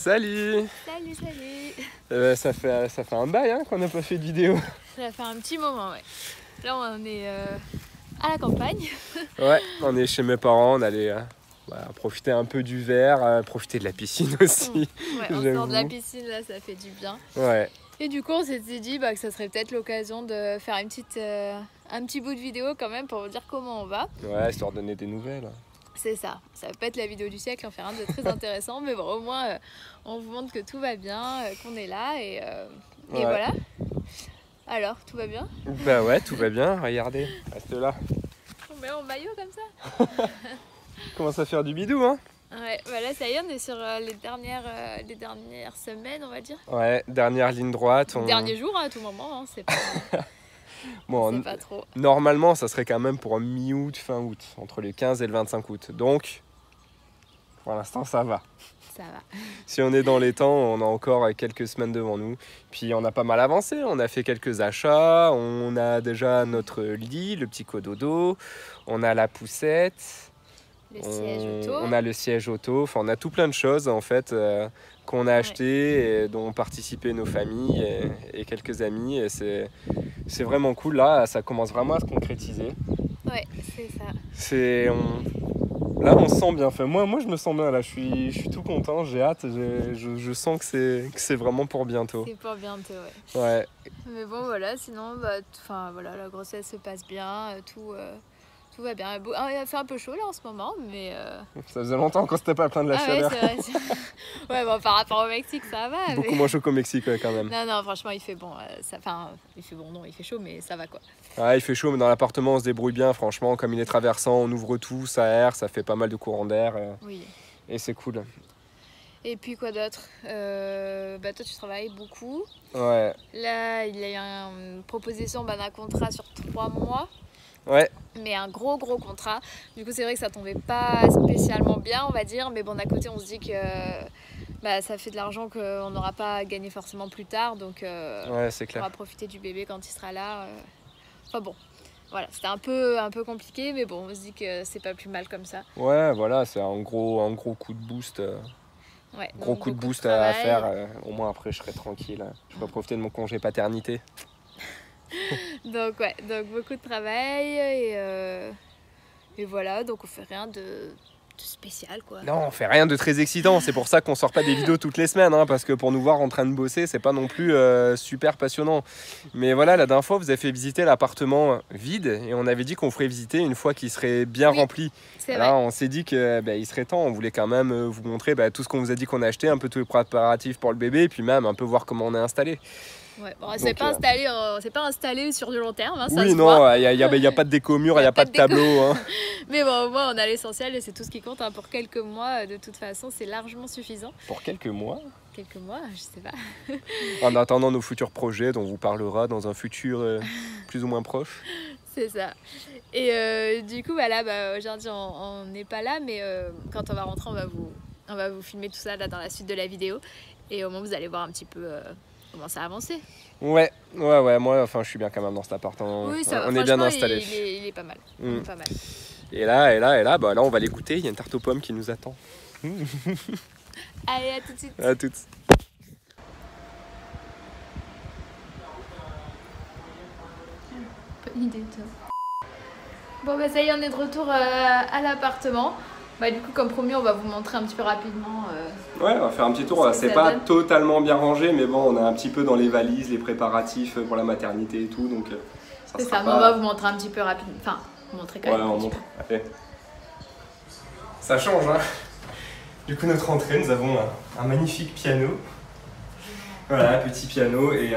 Salut. Salut. Ça fait un bail hein, qu'on n'a pas fait de vidéo. Ça fait un petit moment, ouais. Là, on est à la campagne. Ouais, on est chez mes parents, on allait profiter un peu du verre, profiter de la piscine aussi. Ouais, on sort de la piscine, là, ça fait du bien. Ouais. Et du coup, on s'était dit que ça serait peut-être l'occasion de faire un petit bout de vidéo quand même pour vous dire comment on va. Ouais, histoire de donner des nouvelles. C'est ça. Ça va pas être la vidéo du siècle, on fait rien de très intéressant, mais bon, au moins, on vous montre que tout va bien, qu'on est là et voilà. Alors, tout va bien? Bah ouais, tout va bien, regardez, reste là. On met en maillot comme ça. Commence à faire du bidou, hein? Ouais, bah là, ça y est, on est sur les dernières semaines, on va dire. Ouais, dernière ligne droite. Dernier jour, à tout moment, hein, c'est pas... Bon, c'est pas trop. Normalement, ça serait quand même pour mi-août, fin août, entre le 15 et le 25 août. Donc, pour l'instant, ça va. Ça va. Si on est dans les temps, on a encore quelques semaines devant nous. Puis on a pas mal avancé, on a fait quelques achats, on a déjà notre lit, le petit cododo, on a la poussette, on a le siège auto, enfin on a tout plein de choses en fait qu'on a acheté et dont ont participé nos familles et quelques amis. Et c'est vraiment cool, là ça commence vraiment à se concrétiser. Ouais, c'est ça. Là, on se sent bien. Enfin, moi, je me sens bien. Là, je suis tout content. J'ai hâte. Je sens que c'est vraiment pour bientôt. C'est pour bientôt, ouais. Ouais. Mais bon, voilà. Sinon, voilà, la grossesse se passe bien. Tout va bien. Il fait un peu chaud là en ce moment, mais... Ça faisait longtemps qu'on s'était pas plaint de la chaleur. Ouais, c'est vrai. Ouais, bon, par rapport au Mexique, ça va. Beaucoup moins chaud qu'au Mexique, ouais, quand même. Non, franchement, il fait bon. Il fait bon, non, il fait chaud, mais ça va quoi. Ouais, il fait chaud, mais dans l'appartement, on se débrouille bien. Franchement, comme il est traversant, on ouvre tout, ça aère, ça fait pas mal de courant d'air. Oui. Et c'est cool. Et puis quoi d'autre? Toi, tu travailles beaucoup. Ouais. Là, il y a une proposition d'un contrat sur 3 mois. Ouais. Mais un gros contrat. Du coup, c'est vrai que ça tombait pas spécialement bien, on va dire. Mais bon, d'un côté, on se dit que ça fait de l'argent qu'on n'aura pas gagné forcément plus tard. Donc, ouais, c'est clair. On va profiter du bébé quand il sera là. Enfin bon, voilà, c'était un peu compliqué. Mais bon, on se dit que c'est pas plus mal comme ça. Ouais, voilà, c'est un gros coup de boost. Ouais, gros coup de boost à faire. Au moins, après, je serai tranquille. Je peux profiter de mon congé paternité. donc beaucoup de travail et voilà, donc on fait rien de spécial quoi. Non, on fait rien de très excitant, c'est pour ça qu'on sort pas des vidéos toutes les semaines, hein, parce que pour nous voir en train de bosser, c'est pas non plus super passionnant. Mais voilà, la dernière fois, vous avez fait visiter l'appartement vide et on avait dit qu'on ferait visiter une fois qu'il serait bien rempli. Là, on s'est dit que il serait temps, on voulait quand même vous montrer tout ce qu'on vous a dit qu'on a acheté, un peu tous les préparatifs pour le bébé, et puis même un peu voir comment on est installé. Ouais, bon, c'est pas installé sur du long terme, hein, oui, non, il y a pas de déco mur, il y a pas de tableau. Hein. Mais bon, au moins on a l'essentiel et c'est tout ce qui compte. Hein. Pour quelques mois, de toute façon, c'est largement suffisant. Pour quelques mois? Quelques mois, je sais pas. En attendant nos futurs projets dont on vous parlera dans un futur plus ou moins proche. C'est ça. Et du coup, aujourd'hui, on n'est pas là, mais quand on va rentrer, on va vous filmer tout ça là dans la suite de la vidéo. Et au moins, vous allez voir un petit peu comment ça a avancé. Ouais, moi, je suis bien quand même dans cet appartement. Oui, ça va. On est bien installé. Il est pas mal. Pas mal. Et là, on va les goûter. Il y a une tarte aux pommes qui nous attend. Allez, à tout de suite. À toutes. Bonne idée, toi. Bon, ça y est, on est de retour à l'appartement. Du coup, comme promis, on va vous montrer un petit peu rapidement. Ouais, on va faire un petit tour. C'est pas totalement bien rangé, mais bon, on a un petit peu dans les valises, les préparatifs pour la maternité et tout. Donc, c'est ça, mais on va vous montrer un petit peu rapidement. Enfin, vous montrer quand même. Ouais, on montre. Allez. Ça change, hein. Du coup, notre entrée, nous avons un magnifique piano. Voilà, un petit piano et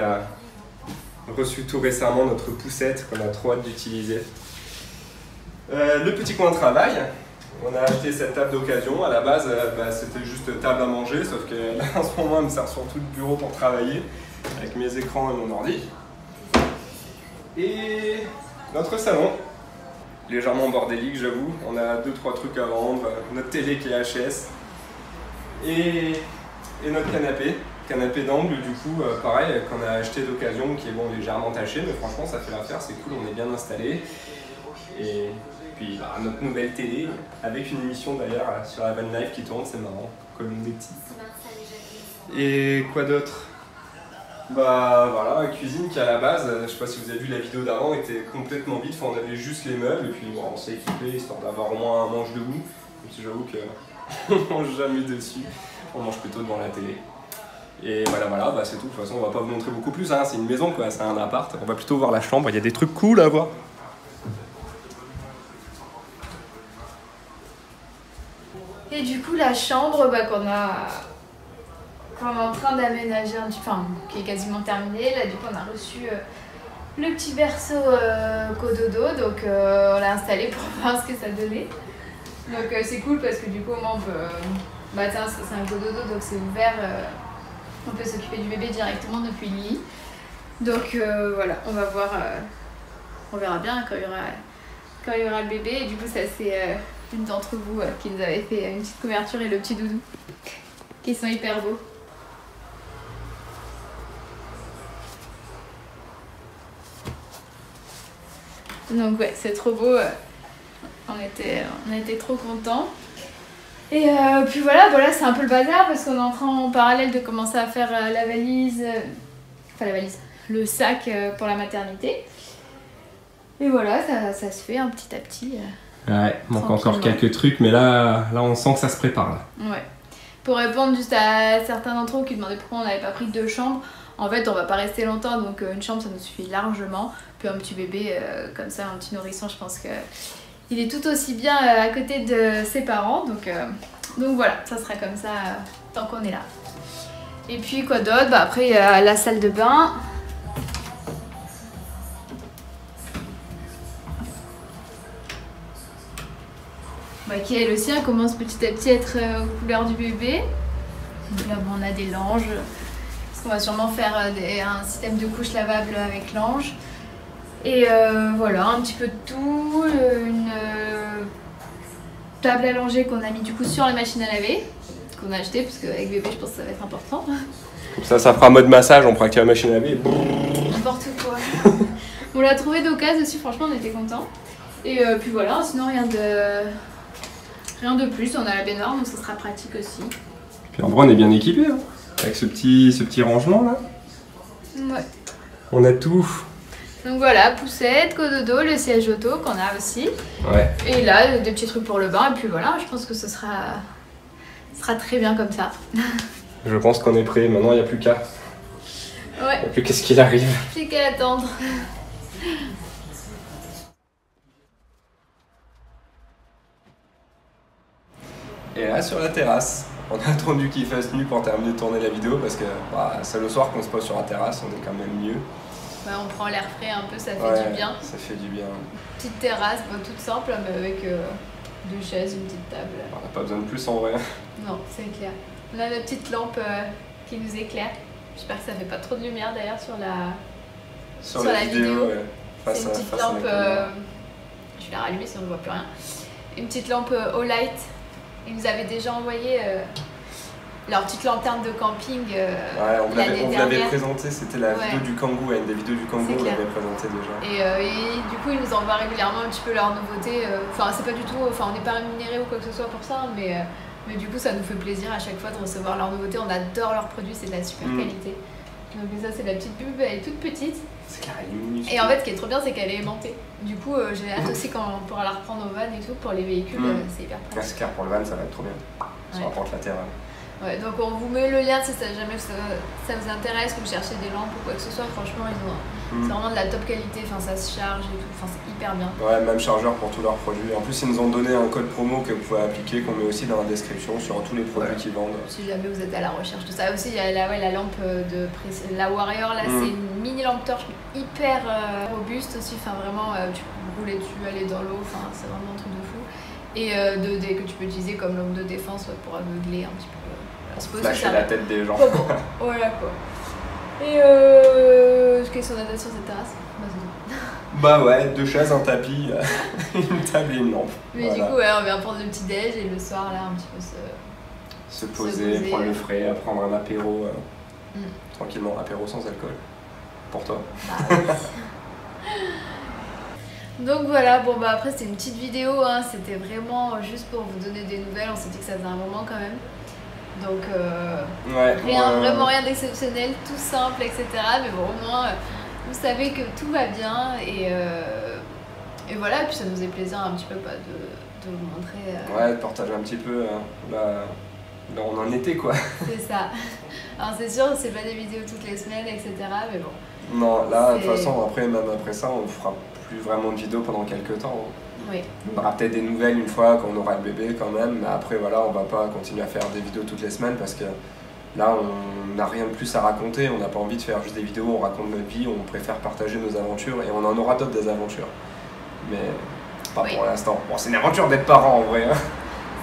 reçu tout récemment notre poussette qu'on a trop hâte d'utiliser. Le petit coin de travail. On a acheté cette table d'occasion. À la base, c'était juste table à manger, sauf que là, en ce moment, elle me sert surtout de bureau pour travailler, avec mes écrans et mon ordi. Et notre salon, légèrement bordélique, j'avoue. On a 2-3 trucs à vendre. Notre télé qui est HS. Et notre canapé d'angle, du coup, pareil, qu'on a acheté d'occasion, qui est légèrement taché, mais franchement, ça fait l'affaire, c'est cool, on est bien installé. Et puis notre nouvelle télé, avec une émission d'ailleurs sur la Van Life qui tourne, c'est marrant, comme des petits. Et quoi d'autre? Bah voilà, la cuisine qui à la base, je sais pas si vous avez vu la vidéo d'avant, était complètement vide. Enfin, on avait juste les meubles et puis bon, on s'est équipé histoire d'avoir au moins un manche debout. Même si j'avoue qu'on mange jamais dessus, on mange plutôt devant la télé. Et voilà, bah c'est tout. De toute façon, on va pas vous montrer beaucoup plus, hein. C'est une maison quoi, c'est un appart. On va plutôt voir la chambre, il y a des trucs cool à voir. Et du coup, la chambre qu'on est en train d'aménager, enfin, qui est quasiment terminée. Là, du coup, on a reçu le petit berceau cododo, donc on l'a installé pour voir ce que ça donnait. Donc c'est cool parce que du coup, au moins, on peut. Bah, tiens, c'est un cododo, donc c'est ouvert. On peut s'occuper du bébé directement depuis le lit. Donc voilà, on va voir. On verra bien quand il y aura le bébé. Et du coup, ça c'est une d'entre vous qui nous avait fait une petite couverture et le petit doudou, qui sont hyper beaux. Donc ouais, c'est trop beau. On était trop contents. Et puis voilà, c'est un peu le bazar parce qu'on est en train en parallèle de commencer à faire la valise, le sac pour la maternité. Et voilà, ça se fait un petit à petit. Ouais, manque encore quelques trucs, mais là on sent que ça se prépare. Là. Ouais. Pour répondre juste à certains d'entre vous qui demandaient pourquoi on n'avait pas pris 2 chambres, en fait on va pas rester longtemps, donc une chambre ça nous suffit largement. Puis un petit bébé comme ça, un petit nourrisson, je pense que il est tout aussi bien à côté de ses parents, donc voilà, ça sera comme ça tant qu'on est là. Et puis quoi d'autre? Bah, après il y a la salle de bain. Bah, qui elle aussi commence petit à petit à être aux couleurs du bébé. Donc là bon, on a des langes, parce qu'on va sûrement faire un système de couches lavables avec lange. Et voilà, un petit peu de tout, une table allongée qu'on a mis du coup sur la machine à laver, qu'on a acheté parce qu'avec bébé je pense que ça va être important. Comme ça fera mode massage, on fera que la machine à laver. N'importe quoi. On l'a trouvé d'occasion aussi, franchement on était contents. Et puis voilà, sinon rien de plus, on a la baignoire donc ça sera pratique aussi. Puis en vrai on est bien équipé hein, avec ce petit rangement là. Ouais. On a tout. Donc voilà, poussette, cododo, le siège auto qu'on a aussi. Ouais. Et là, des petits trucs pour le bain. Et puis voilà, je pense que ce sera très bien comme ça. Je pense qu'on est prêt. Maintenant, il n'y a plus qu'à. Ouais. Il n'y a plus qu'à ce qu'il arrive. Plus qu'à attendre. Et là, sur la terrasse, on a attendu qu'il fasse nuit pour terminer de tourner la vidéo parce que c'est le soir qu'on se pose sur la terrasse, on est quand même mieux. Ouais, on prend l'air frais un peu, ça fait du bien. Ça fait du bien. Petite terrasse, toute simple, mais avec 2 chaises, une petite table. On n'a pas besoin de plus en vrai. Non, c'est clair. On a notre petite lampe qui nous éclaire. J'espère que ça fait pas trop de lumière d'ailleurs sur la vidéo. Ouais. C'est une petite lampe. Je vais la rallumer sinon on ne voit plus rien. Une petite lampe Olight. Ils nous avaient déjà envoyé leur petite lanterne de camping on vous l'avait présenté, c'était la vidéo du Kangoo, une des vidéos du Kangoo, on l'avait présenté déjà. Et du coup ils nous envoient régulièrement un petit peu leurs nouveautés, enfin c'est pas du tout, on n'est pas rémunéré ou quoi que ce soit pour ça, mais du coup ça nous fait plaisir à chaque fois de recevoir leurs nouveautés, on adore leurs produits, c'est de la super qualité. Donc ça c'est la petite pub, elle est toute petite. C'est clair, elle est minuscule. Et en fait ce qui est trop bien c'est qu'elle est aimantée. Du coup j'ai hâte aussi quand on pourra la reprendre au van et tout, pour les véhicules, c'est hyper pratique. C'est clair, pour le van ça va être trop bien, sur la porte latérale. Ouais, donc on vous met le lien si jamais ça vous intéresse, que vous cherchez des lampes ou quoi que ce soit, franchement c'est vraiment de la top qualité, ça se charge et tout, c'est hyper bien. Ouais, même chargeur pour tous leurs produits. En plus ils nous ont donné un code promo que vous pouvez appliquer, qu'on met aussi dans la description sur tous les produits qu'ils vendent. Si jamais vous êtes à la recherche de ça. Aussi il y a la lampe la Warrior, là c'est une mini lampe torche hyper robuste aussi, vraiment tu peux rouler dessus, aller dans l'eau, c'est vraiment un truc de fou. Et que tu peux utiliser comme lampe de défense pour aveugler un petit peu. Flasher la tête des gens. Voilà quoi. Et qu'est-ce qu'on a d'autre sur cette terrasse? Bah ouais, 2 chaises, un tapis, une table et une lampe. Mais voilà. Du coup on vient prendre le petit déj et le soir là un petit peu se poser, prendre le frais, prendre un apéro tranquillement, apéro sans alcool. Pour toi. Bah, donc voilà, après c'était une petite vidéo, c'était vraiment juste pour vous donner des nouvelles, on s'est dit que ça faisait un moment quand même. Donc Ouais, vraiment rien d'exceptionnel, tout simple, etc. Mais bon, au moins, vous savez que tout va bien et voilà, puis ça nous fait plaisir un petit peu de vous montrer. Ouais, de partager un petit peu là on en était quoi. C'est ça. Alors c'est sûr, c'est pas des vidéos toutes les semaines, etc. Mais bon. Non, là de toute façon, même après ça, on fera plus vraiment de vidéos pendant quelques temps. Oui. On aura peut-être des nouvelles une fois qu'on aura le bébé quand même, mais après voilà, on va pas continuer à faire des vidéos toutes les semaines parce que là on n'a rien de plus à raconter, on n'a pas envie de faire juste des vidéos, on raconte notre vie, on préfère partager nos aventures et on en aura d'autres des aventures. Mais pas pour l'instant. Bon, c'est une aventure d'être parent en vrai. Hein.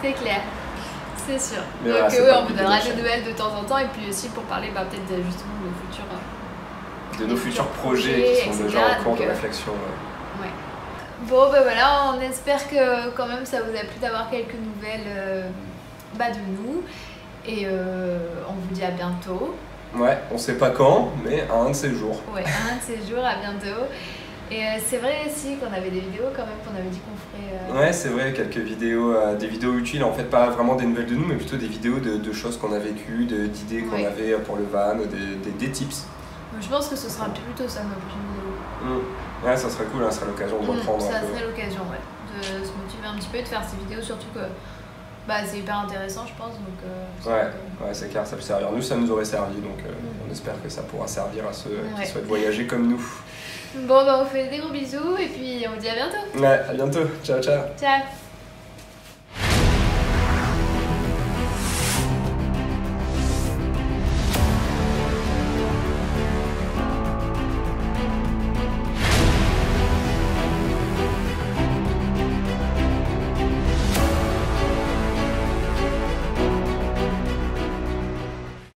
C'est clair. C'est sûr. Mais donc voilà, on vous donnera des nouvelles de temps en temps et puis aussi pour parler peut-être justement de nos futurs projets qui sont déjà en cours de réflexion. Ouais. Bon ben voilà, on espère que quand même ça vous a plu d'avoir quelques nouvelles de nous et on vous dit à bientôt. Ouais, on sait pas quand, mais un de ces jours. Ouais, un de ces jours, à bientôt. Et c'est vrai aussi qu'on avait des vidéos quand même qu'on avait dit qu'on ferait. Ouais, c'est vrai, quelques vidéos, des vidéos utiles, en fait pas vraiment des nouvelles de nous, mais plutôt des vidéos de choses qu'on a vécues, d'idées qu'on avait pour le van, des tips. Je pense que ce sera plutôt ça notre prochaine vidéo. Ouais, ça serait cool, ça serait l'occasion de reprendre ça un peu. serait l'occasion, de se motiver un petit peu, de faire ces vidéos, surtout que c'est hyper intéressant, je pense. Donc, ouais, c'est clair, ça peut servir. Nous, ça nous aurait servi, donc on espère que ça pourra servir à ceux qui souhaitent voyager comme nous. Bon, on vous fait des gros bisous et puis on vous dit à bientôt. Ouais, à bientôt. Ciao, ciao. Ciao.